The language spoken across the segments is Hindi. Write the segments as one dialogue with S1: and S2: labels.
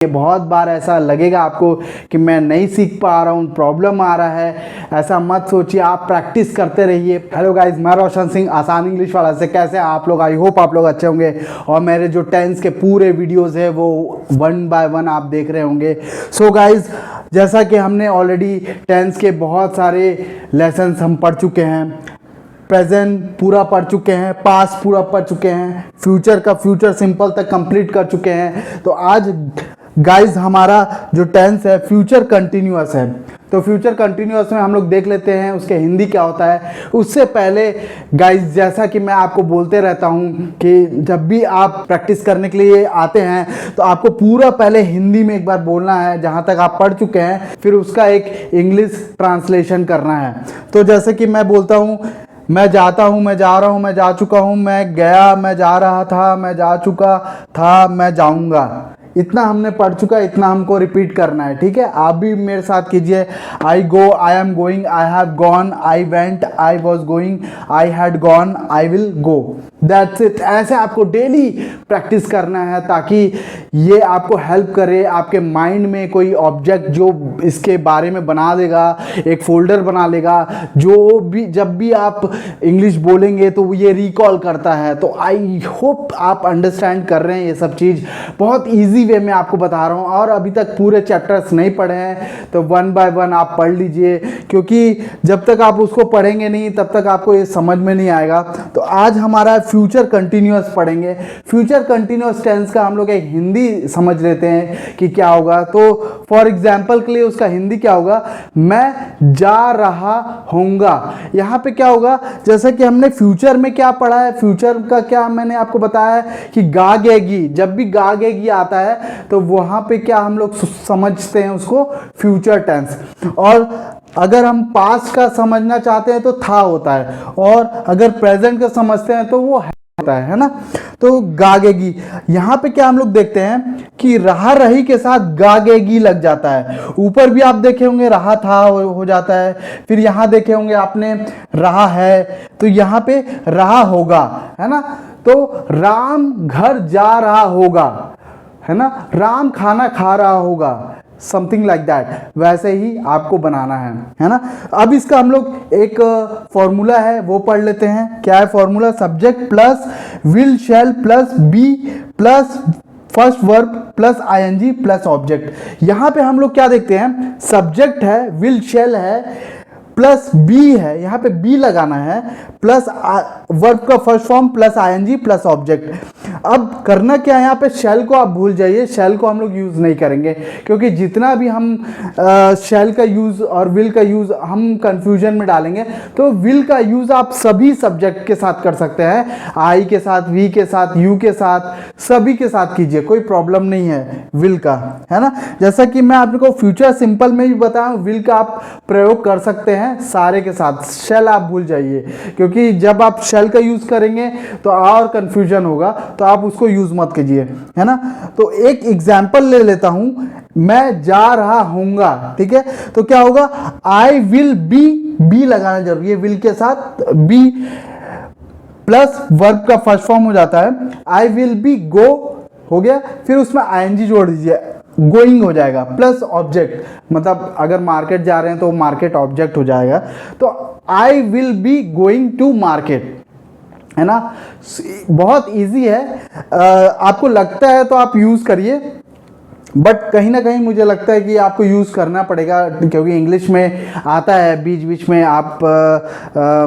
S1: बहुत बार ऐसा लगेगा आपको कि मैं नहीं सीख पा रहा हूँ, प्रॉब्लम आ रहा है। ऐसा मत सोचिए, आप प्रैक्टिस करते रहिए। हेलो गाइस, मैं रोशन सिंह आसान इंग्लिश वाला से। कैसे हैं आप लोग? आई होप आप लोग अच्छे होंगे और मेरे जो टेंस के पूरे वीडियोस है वो 1 बाय 1 आप देख रहे होंगे। सो गाइस, जैसा कि हमने ऑलरेडी टेंस के बहुत सारे लेसन्स हम पढ़ चुके हैं, प्रेजेंट पूरा पढ़ चुके हैं, पास्ट पूरा पढ़ चुके हैं, फ्यूचर का फ्यूचर सिंपल तक कंप्लीट कर चुके हैं। तो आज गाइस हमारा जो टेंस है फ्यूचर कंटिन्यूअस है। तो फ्यूचर कंटिन्यूअस में हम लोग देख लेते हैं उसके हिंदी क्या होता है। उससे पहले गाइस, जैसा कि मैं आपको बोलते रहता हूं कि जब भी आप प्रैक्टिस करने के लिए आते हैं तो आपको पूरा पहले हिंदी में एक बार बोलना है जहां तक आप पढ़ चुके हैं, फिर उसका एक इंग्लिश ट्रांसलेशन करना है। तो जैसे कि मैं बोलता हूं, मैं जाता हूँ, मैं जा रहा हूँ, मैं जा चुका हूँ, मैं गया, मैं जा रहा था, मैं जा चुका था, मैं जाऊँगा। इतना हमने पढ़ चुका है, इतना हमको रिपीट करना है। ठीक है, आप भी मेरे साथ कीजिए। I go, I am going, I have gone, I went, I was going, I had gone, I will go. That's it. ऐसे आपको डेली प्रैक्टिस करना है ताकि ये आपको हेल्प करे। आपके माइंड में कोई ऑब्जेक्ट जो इसके बारे में बना देगा, एक फोल्डर बना लेगा, जो भी जब भी आप इंग्लिश बोलेंगे तो ये रिकॉल करता है। तो आई होप आप अंडरस्टैंड कर रहे हैं ये सब चीज़। बहुत ईजी वे में आपको बता रहा हूँ, और अभी तक पूरे चैप्टर्स नहीं पढ़े हैं तो 1 बाय 1 आप पढ़ लीजिए, क्योंकि जब तक आप उसको पढ़ेंगे नहीं तब तक आपको ये समझ में नहीं आएगा। तो आज हमारा फ्यूचर कंटिन्यूअस पढ़ेंगे। फ्यूचर कंटिन्यूअस टेंस का हम लोग एक हिंदी समझ लेते हैं कि क्या होगा। तो फॉर एग्जाम्पल के लिए उसका हिंदी क्या होगा, मैं जा रहा होऊंगा। यहाँ पे क्या होगा, जैसा कि हमने फ्यूचर में क्या पढ़ा है, फ्यूचर का क्या मैंने आपको बताया है कि गागेगी। जब भी गागेगी आता है तो वहां पे क्या हम लोग समझते हैं उसको फ्यूचर टेंस। और अगर हम पास्ट का समझना चाहते हैं तो था होता है, और अगर प्रेजेंट का समझते हैं तो वो होता है ना। तो गागेगी, यहां पे क्या हम लोग देखते हैं कि रहा रही के साथ गागेगी लग जाता है। ऊपर भी आप देखे होंगे रहा था हो जाता है, फिर यहां देखे होंगे आपने रहा है, तो यहां पे रहा होगा, है ना। तो राम घर जा रहा होगा, है ना, राम खाना खा रहा होगा, समथिंग लाइक दैट। वैसे ही आपको बनाना है ना। अब इसका हम लोग एक फॉर्मूला है वो पढ़ लेते हैं। क्या है formula? Subject plus will shall plus be plus first verb plus ING plus object. यहां पे हम लोग क्या देखते हैं, सब्जेक्ट है, विल शैल है, प्लस बी है, यहाँ पे बी लगाना है, प्लस वर्ब का first form plus ING plus object. अब करना क्या है, यहाँ पे शैल को आप भूल जाइए, शैल को हम लोग यूज नहीं करेंगे, क्योंकि जितना भी हम शैल का यूज और विल का यूज हम कंफ्यूजन में डालेंगे। तो विल का यूज आप सभी सब्जेक्ट के साथ कर सकते हैं, आई के साथ, वी के साथ, यू के साथ, सभी के साथ कीजिए, कोई प्रॉब्लम नहीं है विल का, है ना। जैसा कि मैं आपको फ्यूचर सिंपल में भी बताया, विल का आप प्रयोग कर सकते हैं सारे के साथ। शेल आप भूल जाइए, क्योंकि जब आप शेल का यूज करेंगे तो और कंफ्यूजन होगा, तो आप उसको यूज मत कीजिए, है ना। तो एक एग्जांपल ले लेता हूं, मैं जा रहा हूंगा। ठीक है, तो क्या होगा, आई विल बी, बी लगाना जरूरी है, विल के साथ बी प्लस वर्ब का फर्स्ट फॉर्म हो जाता है। आई विल बी गो हो गया, फिर उसमें आईएनजी जोड़ दीजिए, गोइंग हो जाएगा, प्लस ऑब्जेक्ट, मतलब अगर मार्केट जा रहे हैं तो मार्केट ऑब्जेक्ट हो जाएगा। तो I will be going to market, है ना। बहुत इजी है, आपको लगता है तो आप यूज करिए, बट कहीं ना कहीं मुझे लगता है कि आपको यूज़ करना पड़ेगा, क्योंकि इंग्लिश में आता है बीच बीच में। आप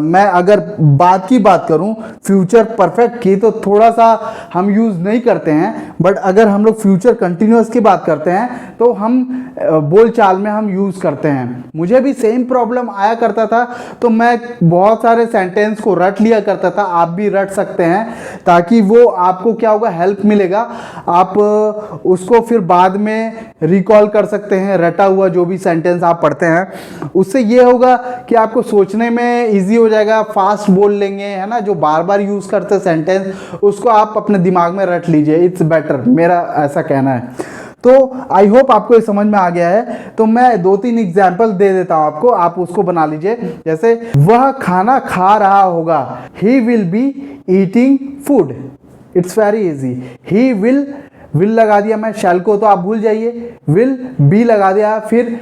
S1: मैं अगर बात की बात करूं फ्यूचर परफेक्ट की, तो थोड़ा सा हम यूज़ नहीं करते हैं, बट अगर हम लोग फ्यूचर कंटिन्यूअस की बात करते हैं तो हम बोल चाल में हम यूज़ करते हैं। मुझे भी सेम प्रॉब्लम आया करता था, तो मैं बहुत सारे सेंटेंस को रट लिया करता था। आप भी रट सकते हैं, ताकि वो आपको क्या होगा, हेल्प मिलेगा। आप उसको फिर बाद में रिकॉल कर सकते हैं, रटा हुआ जो भी सेंटेंस आप पढ़ते हैं। उससे ये होगा कि आपको सोचने में इजी हो जाएगा, फास्ट बोल लेंगे, है ना। जो बार बार यूज करते सेंटेंस, उसको आप अपने दिमाग में रट लीजिए, इट्स बेटर, मेरा ऐसा कहना है। तो आई होप आपको ये समझ में आ गया है। तो मैं 2-3 एग्जाम्पल दे देता हूं आपको, आप उसको बना लीजिए। जैसे वह खाना खा रहा होगा, ही will be eating food. It's very easy, he will will लगा दिया मैं, शैल को तो आप भूल जाइए, विल बी लगा दिया, फिर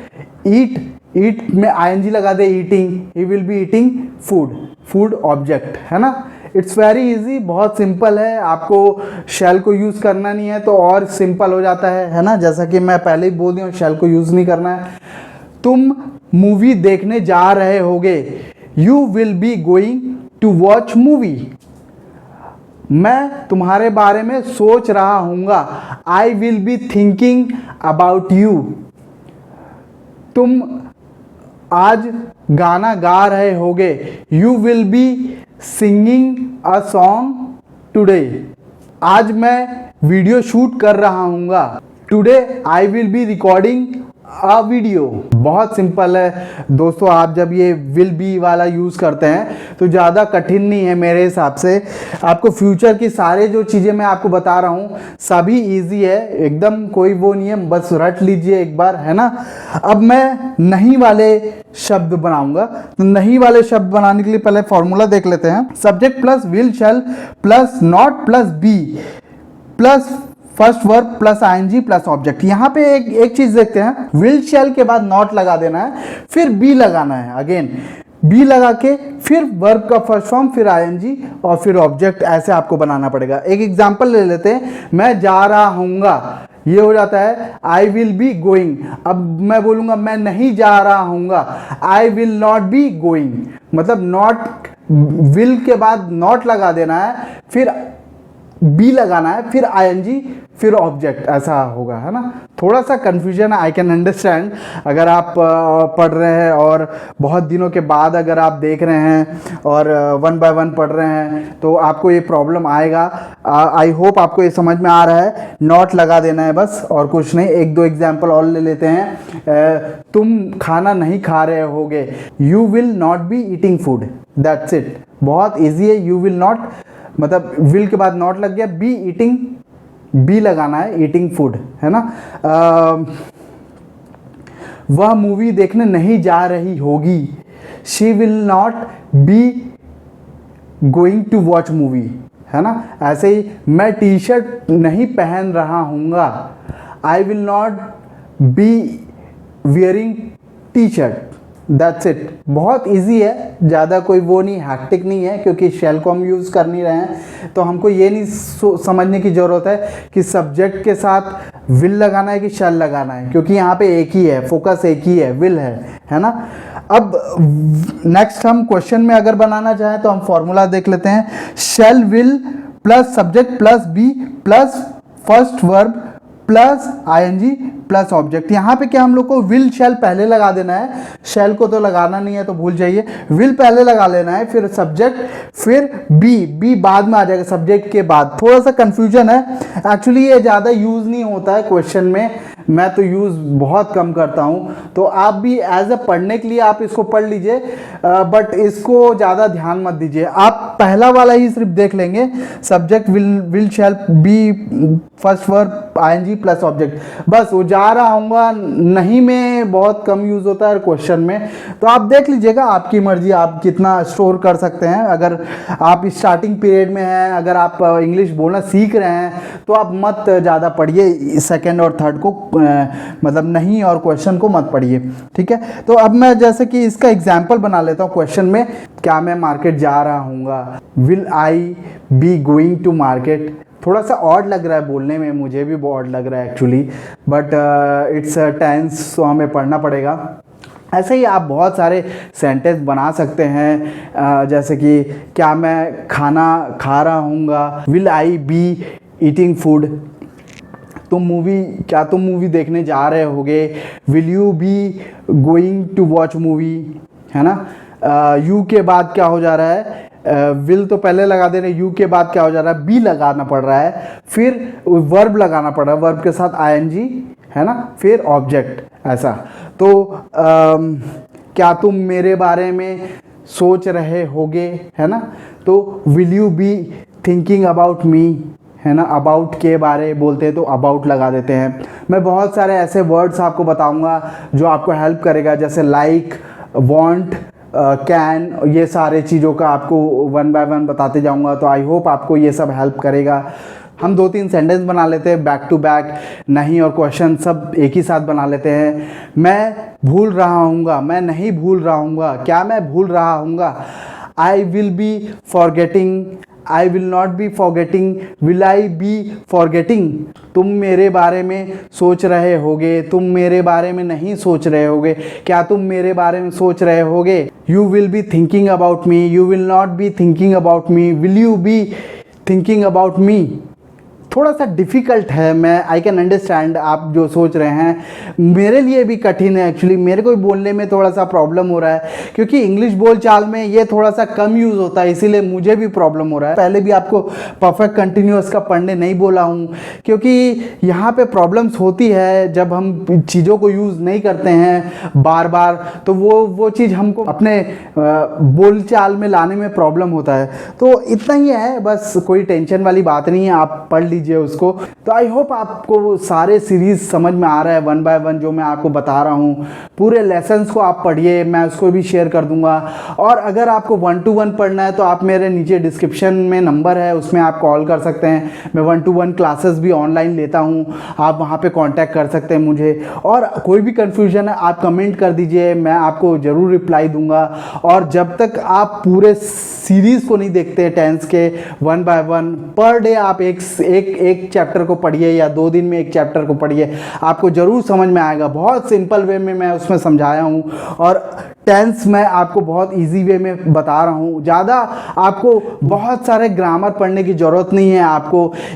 S1: ईट, ईट में आईएनजी लगा दे, eating, he will be eating food, food object, है ना। इट्स वेरी इजी, बहुत सिंपल है, आपको शैल को यूज़ करना नहीं है तो और सिंपल हो जाता है ना। जैसा कि मैं पहले ही बोल दिया हूँ, शैल को यूज़ नहीं करना है। तुम मूवी देखने जा रहे होगे, you will be going to watch movie. मैं तुम्हारे बारे में सोच रहा हूँगा, I will be thinking about you. तुम आज गाना गा रहे होगे, you will be singing a song today. आज मैं वीडियो शूट कर रहा हूँगा, today I will be recording a video. बहुत सिंपल है दोस्तों, आप जब ये विल बी वाला यूज़ करते हैं तो ज़्यादा कठिन नहीं है मेरे हिसाब से। आपको फ्यूचर की सारे जो चीज़ें मैं आपको बता रहा हूँ सभी इजी है एकदम, कोई वो नहीं है, बस रट लीजिए एक बार, है ना। अब मैं नहीं वाले शब्द बनाऊंगा, तो नहीं वाले शब्द बनाने के लिए पहले फॉर्मूला देख लेते हैं। Subject plus will shall plus not plus be plus first verb plus ING plus object. यहाँ पे एक चीज देखते हैं, विल शैल के बाद नॉट लगा देना है, फिर बी लगाना है, अगेन बी लगा के फिर वर्ब का फर्स्ट फॉर्म, फिर आईएनजी और फिर ऑब्जेक्ट, ऐसे आपको बनाना पड़ेगा। एक एग्जांपल ले लेते हैं, मैं जा रहा हूँगा, ये हो जाता है आई विल बी गोइंग। अब मैं बोलूँगा मैं नहीं जा रहा हूँगा, I will not be going, मतलब नॉट, विल के बाद नॉट लगा देना है, फिर बी लगाना है, फिर आईएनजी, फिर ऑब्जेक्ट, ऐसा होगा, है ना। थोड़ा सा कन्फ्यूजन है, आई कैन अंडरस्टैंड। अगर आप पढ़ रहे हैं और बहुत दिनों के बाद अगर आप देख रहे हैं और वन बाय वन पढ़ रहे हैं तो आपको ये प्रॉब्लम आएगा। आई होप आपको ये समझ में आ रहा है। नॉट लगा देना है बस, और कुछ नहीं। एक दो एग्जाम्पल और ले लेते हैं। तुम खाना नहीं खा रहे होगे, you will not B eating food, that's it. बहुत ईजी है, यू विल नॉट, मतलब विल के बाद नॉट लग गया, बी ईटिंग, बी लगाना है, ईटिंग फूड, है ना। वह मूवी देखने नहीं जा रही होगी, she will not be going to watch movie, है ना। ऐसे ही मैं टी शर्ट नहीं पहन रहा हूँगा, I will not be wearing T shirt, that's it. बहुत इजी है, ज़्यादा कोई वो नहीं, हैक्टिक नहीं है, क्योंकि शैल को हम यूज़ कर नहीं रहे हैं तो हमको ये नहीं समझने की ज़रूरत है कि सब्जेक्ट के साथ विल लगाना है कि शैल लगाना है, क्योंकि यहाँ पे एक ही है, फोकस एक ही है, विल है ना। अब नेक्स्ट हम क्वेश्चन में अगर बनाना चाहें तो हम फॉर्मूला देख लेते हैं। Shall will plus subject plus be plus first verb plus ING plus object. यहाँ पे क्या हम लोग को विल शैल पहले लगा देना है, शैल को तो लगाना नहीं है तो भूल जाइए, विल पहले लगा लेना है, फिर सब्जेक्ट, फिर बी बाद में आ जाएगा सब्जेक्ट के बाद। थोड़ा सा कंफ्यूजन है एक्चुअली, ये ज़्यादा यूज़ नहीं होता है क्वेश्चन में, मैं तो यूज़ बहुत कम करता हूँ, तो आप भी एज ए पढ़ने के लिए आप इसको पढ़ लीजिए, बट इसको ज़्यादा ध्यान मत दीजिए। आप पहला वाला ही सिर्फ देख लेंगे, subject will shall be first verb ING plus object, बस। वो जा रहा हूँगा नहीं में बहुत कम यूज़ होता है क्वेश्चन में, तो आप देख लीजिएगा, आपकी मर्जी, आप कितना स्टोर कर सकते हैं। अगर आप स्टार्टिंग पीरियड में हैं, अगर आप इंग्लिश बोलना सीख रहे हैं तो आप मत ज़्यादा पढ़िए सेकेंड और थर्ड को, मतलब नहीं और क्वेश्चन को मत पढ़िए, ठीक है। तो अब मैं जैसे कि इसका एग्जाम्पल बना लेता हूँ क्वेश्चन में। क्या मैं मार्केट जा रहा हूँगा, will I be going to market. थोड़ा सा ऑड लग रहा है बोलने में, मुझे भी बहुत लग रहा है एक्चुअली, बट इट्स टेंस, तो हमें पढ़ना पड़ेगा। ऐसे ही आप बहुत सारे सेंटेंस बना सकते हैं, जैसे कि क्या मैं खाना खा रहा हूँगा, will I be eating food. क्या तुम मूवी देखने जा रहे होगे, will you be going to watch movie, है ना। यू के बाद क्या हो जा रहा है, विल तो पहले लगा दे रहे, यू के बाद क्या हो जा रहा है, बी लगाना पड़ रहा है, फिर वर्ब लगाना पड़ रहा है, वर्ब के साथ आईएनजी, है ना, फिर ऑब्जेक्ट, ऐसा। तो क्या तुम मेरे बारे में सोच रहे होगे, है ना, तो will you B thinking about me, है ना। अबाउट के बारे बोलते हैं तो अबाउट लगा देते हैं। मैं बहुत सारे ऐसे वर्ड्स आपको बताऊंगा जो आपको हेल्प करेगा, जैसे लाइक, वांट, कैन, ये सारे चीज़ों का आपको वन बाय वन बताते जाऊंगा, तो आई होप आपको ये सब हेल्प करेगा। हम 2-3 सेंटेंस बना लेते हैं बैक टू बैक, नहीं और क्वेश्चन सब एक ही साथ बना लेते हैं। मैं भूल रहा हूँगा, मैं नहीं भूल रहा हूँगा, क्या मैं भूल रहा हूँगा? I will be forgetting, I will not be forgetting, will I be forgetting? तुम मेरे बारे में सोच रहे होगे, तुम मेरे बारे में नहीं सोच रहे होगे, क्या तुम मेरे बारे में सोच रहे होगे? You will be thinking about me, you will not B thinking about me, will you B thinking about me? थोड़ा सा डिफ़िकल्ट है, मैं आई कैन अंडरस्टैंड आप जो सोच रहे हैं, मेरे लिए भी कठिन है एक्चुअली, मेरे को भी बोलने में थोड़ा सा प्रॉब्लम हो रहा है क्योंकि इंग्लिश बोलचाल में ये थोड़ा सा कम यूज़ होता है, इसीलिए मुझे भी प्रॉब्लम हो रहा है। पहले भी आपको परफेक्ट कंटिन्यूअस का पढ़ने नहीं बोला हूँ क्योंकि यहाँ पे प्रॉब्लम्स होती है जब हम चीज़ों को यूज़ नहीं करते हैं बार बार, तो वो चीज़ हमको अपने बोलचाल में लाने में प्रॉब्लम होता है। तो इतना ही है बस, कोई टेंशन वाली बात नहीं है, आप पढ़ लीजिए उसको। तो आई होप आपको सारे सीरीज समझ में आ रहा है 1 बाय 1 जो मैं आपको बता रहा हूँ। पूरे लेसन्स को आप पढ़िए, मैं उसको भी शेयर कर दूंगा। और अगर आपको 1-to-1 पढ़ना है तो आप मेरे नीचे डिस्क्रिप्शन में नंबर है, उसमें आप कॉल कर सकते हैं। मैं 1-to-1 क्लासेस भी ऑनलाइन लेता हूँ, आप वहाँ पे कांटेक्ट कर सकते हैं मुझे। और कोई भी कन्फ्यूजन है आप कमेंट कर दीजिए, मैं आपको ज़रूर रिप्लाई दूंगा। और जब तक आप पूरे सीरीज़ को नहीं देखते टेंस के 1 बाय 1 पर डे आप एक चैप्टर को पढ़िए या 2 दिन में एक चैप्टर को पढ़िए, आपको ज़रूर समझ में आएगा। बहुत सिंपल वे में मैं उसमें समझाया हूँ और टेंस मैं आपको बहुत इजी वे में बता रहा हूँ। ज़्यादा आपको बहुत सारे ग्रामर पढ़ने की ज़रूरत नहीं है,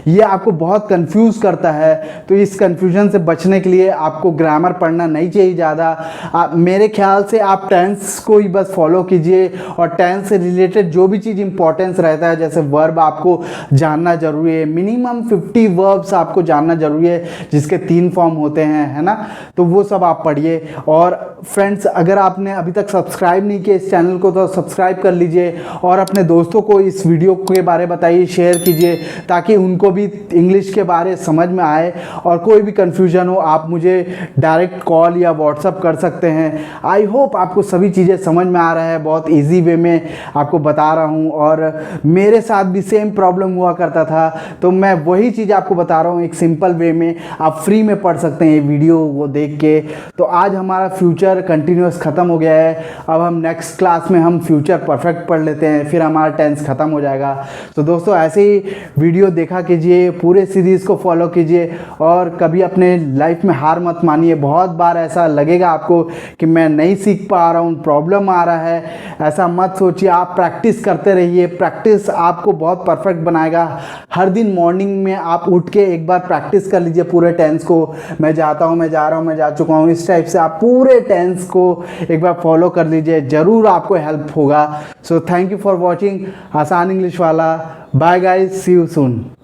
S1: ये आपको बहुत कंफ्यूज करता है। तो इस कंफ्यूजन से बचने के लिए आपको ग्रामर पढ़ना नहीं चाहिए ज़्यादा। मेरे ख्याल से आप टेंस को ही बस फॉलो कीजिए और टेंस से रिलेटेड जो भी चीज़ इंपॉर्टेंस रहता है, जैसे वर्ब आपको जानना ज़रूरी है, मिनिमम 50 वर्ब्स आपको जानना ज़रूरी है जिसके 3 फॉर्म होते हैं, है ना। तो वो सब आप पढ़िए। और फ्रेंड्स, अगर आपने अभी तक सब्सक्राइब नहीं किया इस चैनल को तो सब्सक्राइब कर लीजिए और अपने दोस्तों को इस वीडियो के बारे बताइए, शेयर कीजिए ताकि उनको भी इंग्लिश के बारे समझ में आए। और कोई भी कन्फ्यूजन हो आप मुझे डायरेक्ट कॉल या व्हाट्सअप कर सकते हैं। आई होप आपको सभी चीज़ें समझ में आ रहा है, बहुत ईजी वे में आपको बता रहा हूँ। और मेरे साथ भी सेम प्रॉब्लम हुआ करता था, तो मैं वही चीज़ आपको बता रहा हूँ एक सिंपल वे में। आप फ्री में पढ़ सकते हैं ये वीडियो वो देख के। तो आज हमारा फ्यूचर कंटिन्यूअस ख़त्म हो गया है। अब हम नेक्स्ट क्लास में हम फ्यूचर परफेक्ट पढ़ लेते हैं, फिर हमारा टेंस ख़त्म हो जाएगा। तो दोस्तों ऐसे ही वीडियो देखा कीजिए, पूरे सीरीज़ को फॉलो कीजिए और कभी अपने लाइफ में हार मत मानिए। बहुत बार ऐसा लगेगा आपको कि मैं नहीं सीख पा रहा हूँ, प्रॉब्लम आ रहा है, ऐसा मत सोचिए। आप प्रैक्टिस करते रहिए, प्रैक्टिस आपको बहुत परफेक्ट बनाएगा। हर दिन मॉर्निंग में आप उठ के एक बार प्रैक्टिस कर लीजिए पूरे टेंस को। मैं जाता हूँ, मैं जा रहा हूँ, मैं जा चुका हूँ, इस टाइप से आप पूरे टेंस को एक बार फॉलो कर लीजिए, ज़रूर आपको हेल्प होगा। So thank you for watching आसान इंग्लिश वाला। Bye guys, see you soon.